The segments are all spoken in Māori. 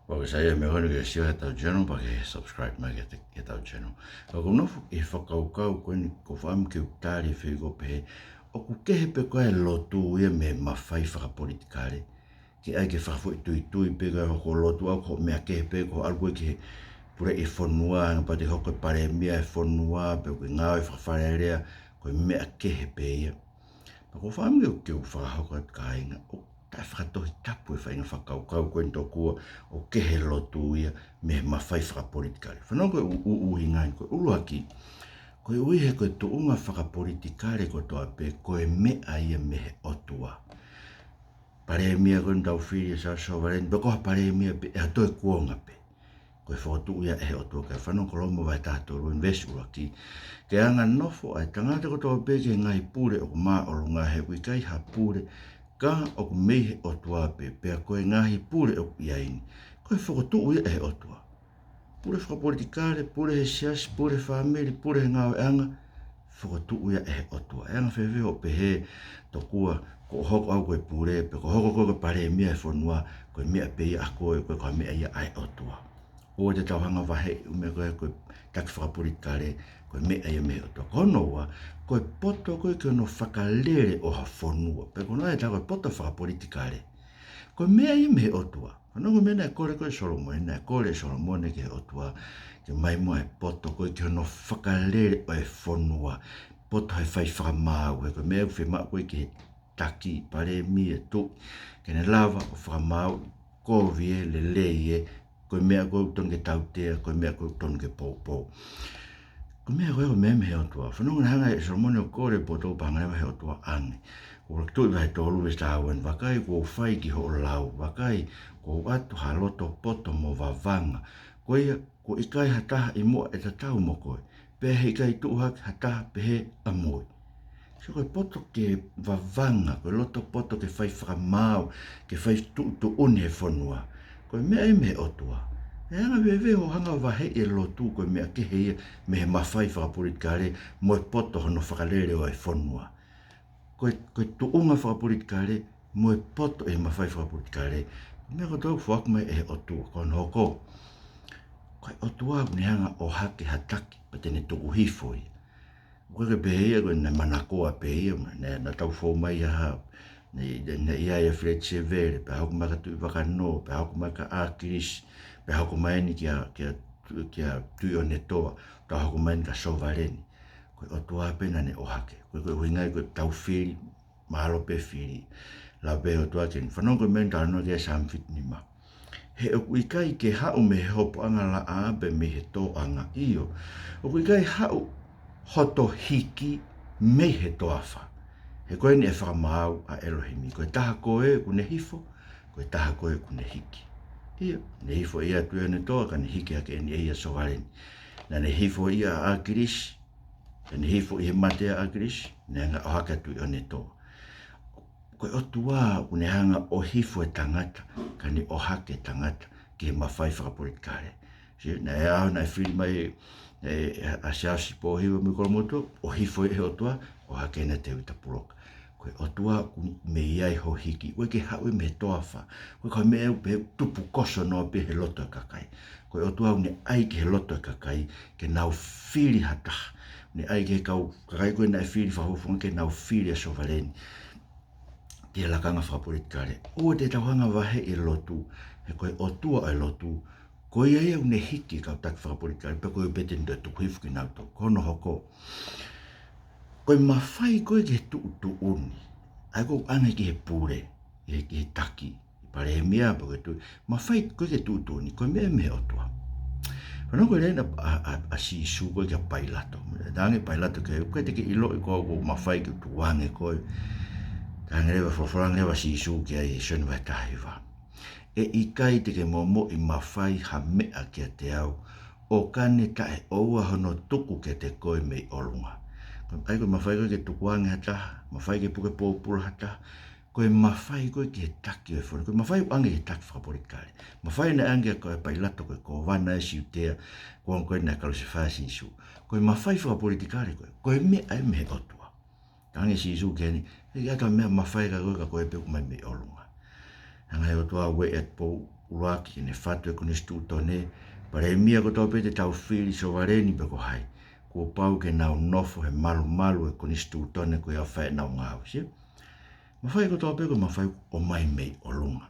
Porque saya me hone que sia tau channel pa que subscribe ma que tau channel. Ko no e whakaukau ko ni ko fam ke utari fe go pe o ku ke pe ko e lotu e me ma fai whakapolitikare ke ai ke whafo tui pe ko lotu au ko me ke pe ko algo ke pure e fonua pa te hoko pare mia e fonua pe ko ngau e whawharerea ko me ke pe ia. Ko fam ke whahoko kainga ta whakatohi tapu e whainga whakaukau koe nto kua o kehe lotu ia me mawhai whakapolitikare. Whanau koe ui ngai koe uruaki, koe ui he koe tuunga whakapolitikare ko toa pe koe mea ia me he otua. Pare mia koe ntau whiri sa sovaren, pe koha pare mia pe e hatoe kuonga pe. Koe whotu ia e otua kai whanau kolomo vai tātoru invest uruaki. Ke anga nofo ai tangata ko toa pe ke ngai pure o maa olunga he kui kai ha pure ka o mehe o tua pe koe ngahi pure o iaini. Koe whakotuu ia e o tua. Pure whakapolitikare, pure he siasi, pure whamiri, pure he ngāo anga, whakotuu ia e o tua. Anga whewhe o pe he tokua ko hoko au koe pure, pe ko hoko koe pare mea e whanua, koe mea pe ia a koe koe mea ia ai o tua. O te tauhanga wahe ume koe taki whakapolitikare, koe mea ia me o tua. Konoa, koe poto koe ke no whakalere o ha whanua. Pe konoa e tā koe poto whakapolitikare. Koe mea ia me o tua. Konoa koe mea kore koe Solomone, kore Solomone ke o tua. Ke mai mua e poto koe ke no whakalere o e whanua. Poto he whai whakamau. Koe mea uwhi maa koe ke taki, pare mi e tu. Ke ne lava o whakamau, kovie, le leie. Koe mea koe tonge tautea, koe mea koe tonge pōpō. Ko mea koe o mea me heo tua. Whanonga hanga e Solomone o kore po tō pangarewa heo tua ange. Ko tui vai tō luwe stāwen, wakai ko whai ki ho lau, wakai ko atu ha loto poto mo wawanga. Koe ko ikai hataha i mua e tatau mo koe. Pea he ikai tuuhak hataha pehe a moi. So koe poto ke wawanga, koe loto poto ke whai whakamau, ke whai tu uni he whanua. Koe mea e me o tua. E anga wewe ho hanga wahe e lotu koe mea ke heia me he mawhai whakapolitikare mo e poto hono whakalere o e whanua. Koe tuunga whakapolitikare mo e poto e mawhai whakapolitikare. Mea ko tau whakmai e o tua kon hoko. Koe o tua ni hanga o hake hataki pa tene tuku hifoi. Koe ke peheia koe na manakoa peheia na tau whaumai aha. Na ia e Fred Severe, pe hauku maka tui wakano, pe hauku maka ākirisi, pe hauku maeni kia tui o netoa, pe hauku maeni ka sovareni. Koe o tua pena ne o hake. Koe huingai koe tau whiri, mahalo pe whiri. La pe o tua teni. Whanau koe meni tāno kia samfit ni ma. He o kuikai ke hau me he hopo anga la aabe me he tō anga iyo. O kuikai hau hoto hiki me he toafa. He koe ni e whakamau a Elohimi. Koe taha koe kune hifo, koe taha koe kune hiki. Ia, ne hifo ia tuia ne toa ka ne hiki hake ni eia sovareni. Na ne hifo ia a kirisi, ne hifo ia matea a kirisi, ne anga o haka tui o ne toa. Koe o tua kune hanga o hifo e tangata, ka ni o hake tangata ki he mawhai whakapolitikare. Na e au na e whiri mai a siasi po hiwa mi kolomoto, o hifo e o tua, o hake na te uita puroka. Koe o tua me iai ho hiki, koe ke haue me toa wha, koe koe me pe tupu koso no pe he loto e kakai. Koe o tua une ai ke he loto e kakai, ke nau whiri hataha. Une ai ke kau kakai koe na e whiri whahofunga ke nau whiri a sovareni. Te lakanga whapolitikare. O te tauhanga wahe e lotu, he koe o tua e lotu, koe ia une hiki kau tak whapolitikare, pe koe beten te tukuhifu ki nauto, kono hoko. Koe mawhai koe ke tu uni. Ai koe ane ki he pure, ki he taki. Pare he mea pa koe tu. Mawhai koe ke tu uni, koe mea me o tua. Whanau koe reina a si su koe ke pailato. Dange pailato koe te ke ilo i koe mawhai ke tu wange koe. Kange rewa whawharang rewa si su ke ai soni vai tahiwa. E i kai te ke momo i mawhai ha mea kia te au. O kane tae oua hono tuku ke te koe mei olunga. Ai koe mawhai koe ke tukuange hataha, mawhai ke puke pōpura hataha, koe mawhai koe ke taki o e whone, koe mawhai ange ke taki whakapolitikare. Mawhai na ange koe pailato koe ko wana e siutea, koe na kalu se whasi isu. Koe mawhai whakapolitikare koe mea ai me otua. Tange si isu keni, e ata mea mawhai ka koe pe kumai me olunga. Hanga e otua we et pou uruaki ne fatu e kone stutone, pare mia ko tope te tau whiri so wareni pe ko hai. Ko pau ke nau nofo he malu e kone stutone ko ia whae nau ngau, si? Mawhai ko tope ko mawhai o mai mei o lunga.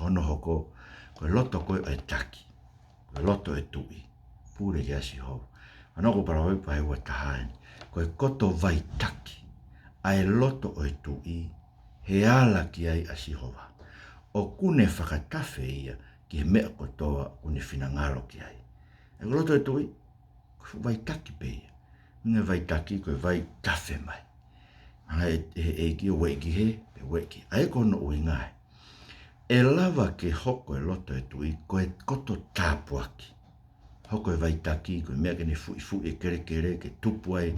Hono hoko, koe loto koe ai taki, koe loto e tui, pure ki asi hou. Anoko para hoi pae ua tahaini, koe koto vai taki, ai loto o e tui, he ala ki ai asi hova. O kune whakatafe ia, ki he mea kotoa kune whinangalo ki ai. E ko loto e tui, koe vai taki pe ia. Minga vai taki, koe vai tafe mai. Anga e ki o weki he, pe weki. Ai kono ui ngai. E lava ke hoko e loto e tui, koe koto tāpuaki. Hoko e vai taki, koe mea ke ne fui e kere, ke tupu ai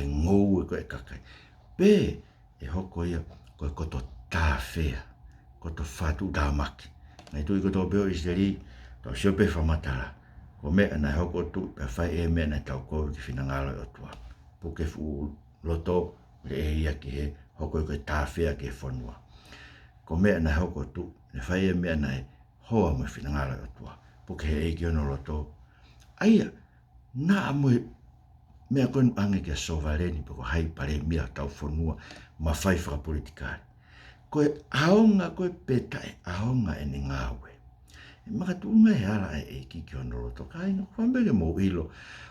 ngou e koe kakai. Pe, e hoko ia, koe koto tāwhea, koto whatu tāmaki. Ngai tui koto peo iseri, tau siope whamatara. Ko mea nai hoko tu, pe whai e mea nai tau kou ki whinangalo e otua. Puke fu loto, le e ia ki he, hoko e koe tāwhea ke whanua. Ko mea nai hoko tu, ne whai e mea nai hoa mo whinangalo e otua. Puke he eiki ono loto. Aia, nā amoe mea koe ange kia sovareni poko hai pare mea tau whanua ma whai whakapolitikari. Koe aonga koe petae, aonga e ni ngāwe. E makatunga he ala e eiki ki ono loto. Ka inga, whambege mo ilo.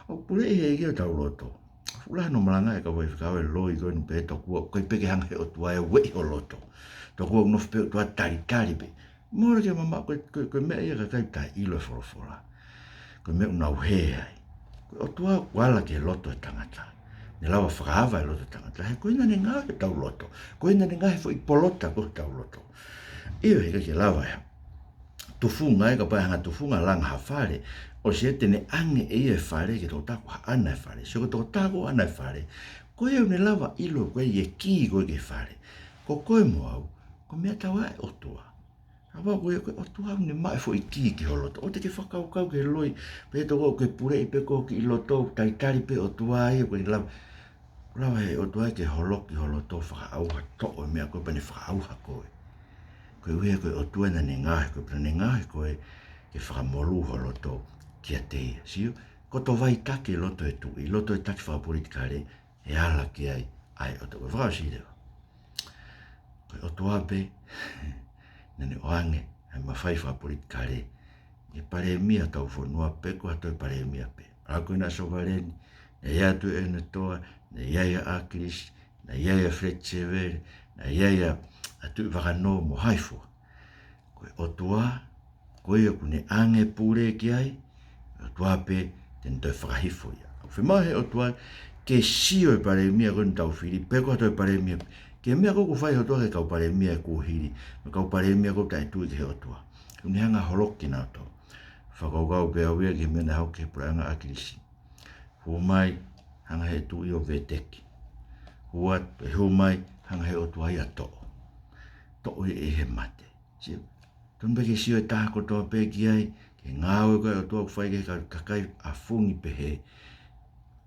O pule e eiki o tau loto. Fula no malanga e ka wai whikawe loi koe ni pe tokua, koe peke hanga he o tua e wei o loto. Tokua unof pe o tua tari pe. Mora ke mama koe mea ia ka kai tai ilo e whorofora. Koe mea unau he ai. Koe o tua wala ke loto e tangata. Ne lawa whakahawa e loto e tangata. He koe ina ne ngā ke tau loto. Koe ina ne ngā he fo i polota ko tau loto. Iyo he ke lawa ya. Tufunga e ka pai hanga tufunga langa ha whare. O se tene ange e e whare ke tō tako ha ana e whare. Se ko tō tako ana e whare. Koe au ne lawa ilo koe i e ki koe ke whare. Ko koe mo au, ko mea tawa e otua. Awa koe koe otua au ne mai fo i ki ki holoto. O te ke whakau ke loi. Pe toko ke pure i pe ko ki iloto. Taitari pe otua e koe lawa. Lawa he otua ke holoki holoto whakauha to'o mea koe pane whakauha koe. Koe uhe koe otua na ne ngahe koe. Pera ne ngahe koe ke whakamolu holoto kia teia. Sio, koto vai take loto e tui. Loto e taki whakapolitikare e ala ki ai. Ai oto koe whakashirewa. Koe otua pe, nane oange, ai mawhai whapolitikare. E pare mia tau whanua pe, ko hato e pare mia pe. Ako ina sovareni, na iatu e na toa, na iaia Akiris, na iaia Fred Severe, na iaia atu wakano mo haifua. Koe otua, koe ia kune ange pure ki ai, otua pe, ten toi whakahifo ia. Whimahe otua, ke sio e pare mia koe tau whiri, pe ko hato e pare mia pe. Ke mea koko whai otua ke kau pare mia e kuhiri, me kau pare mia ko tai tui ke he otua. Kune hanga holoki nā tau. Whakaukau pe awia ke mena hau ke praanga Akirisi. Hu mai hanga he tui o veteki. Huat pe hu mai hanga he otua ia to'o. To'o e he mate. Sio. Tonpe ke sio e taha kotoa pe ki ai, ke ngāwe koe otua ku whai ke kakai a fungi pe he.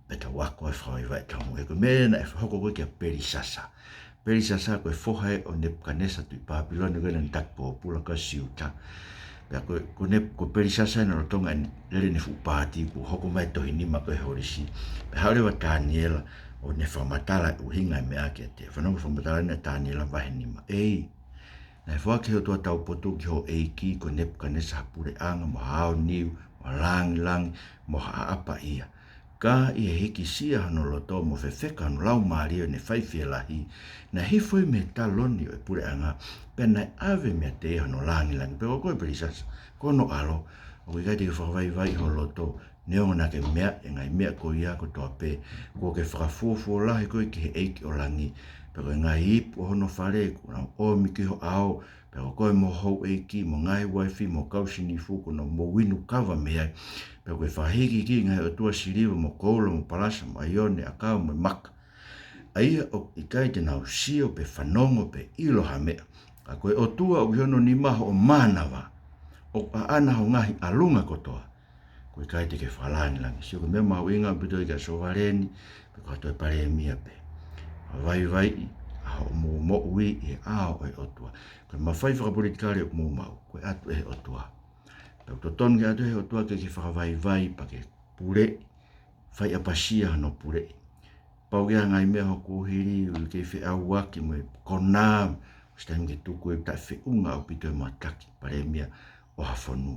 Peta wako e whai vai tamu. E koe mena e hoko koe kia perisasa. Perisasa koe whohai o Nebuchadnezzar tui Papiloni koe nani takpo pula ka siuta. Pea koe perisasa ina rotonga en lere ne fupati ku hoko mai tohi nima koe horisi. Pea haurewa Daniela o ne whamatala u hinga e mea kia te. Whanonga whamatala ina Daniela vahe nima. Ei, nai whake ho tua tau potu ki ho eiki ko Nebuchadnezzar hapure anga mo hao niu, mo langi, mo haapa ia. Ka i he hiki sia hano loto mo whewheka hano lau maario ne whaiwhia lahi, na hifoi me taloni o e pure anga, pe nai ave mea te hano langi, pe o koe perisasa, kono alo, o kai te whakawai ho loto, neonga na ke mea, e ngai mea ko ia ko toa pe, ko ke whakafuofuo lahi koe ki he eiki o langi, pe koe ngai ipu hono whare, ko na o miki ho ao, pe koe mo hou eiki, mo ngai waifi, mo kausini fuku, no mo winu kawa mea, pe koe whahiki ki ngai o tua siriwa mo koula, mo palasa, mo aione, akau, mo maka. Aia o i kai te nau sio pe whanongo pe iloha mea. A koe o tua o hiono ni maho o manawa, o a ana ho ngahi alunga kotoa. Koe kai te ke whalani langi. Sio koe mea mahu inga pito i ka sovareni, pe koe toi pare mia pe. Vai, a o mo ui e ao e o tua. Koe mawhai whakapolitikare o mo mau, koe atu e o tua. to ton ga de o tua ke fa vai pa ke pure fai a pasia no pure pau ya ngai me ho ko hiri ke fe a wa ki mo kona stem ke tu ko ta fe unga o pito mataki pare mia o hafonu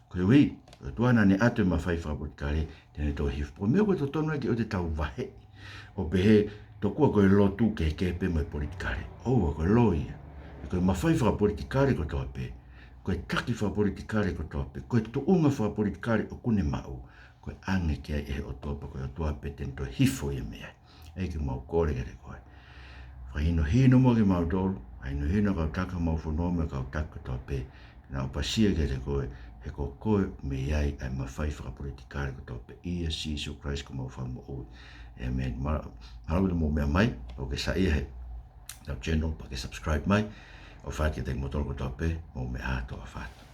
ko wi tua na ne atu ma fai fa kare te to hif po me ko to ton ke o te tau vahe o pe to ko lo tu ke pe mo politikare o ko loi ko ma fai fa politikare ko to pe ko taki fa politikare ko to pe ko to unga fa politikare o kune mau ko ange ke e o to ko to pe ten to hifo e me e ki mau kore ke ko fa hino mo ke mau dol ai no hino ka taka mau fo no me ka taka to pe na o pasia ke ko e ko me ai ai ma fai fa politikare ko to pe e si so Christ ko mau fa mo o e me ma mo me mai o ke sa e na channel pa ke subscribe mai o fa ke te motor ko to pe mo me a to fa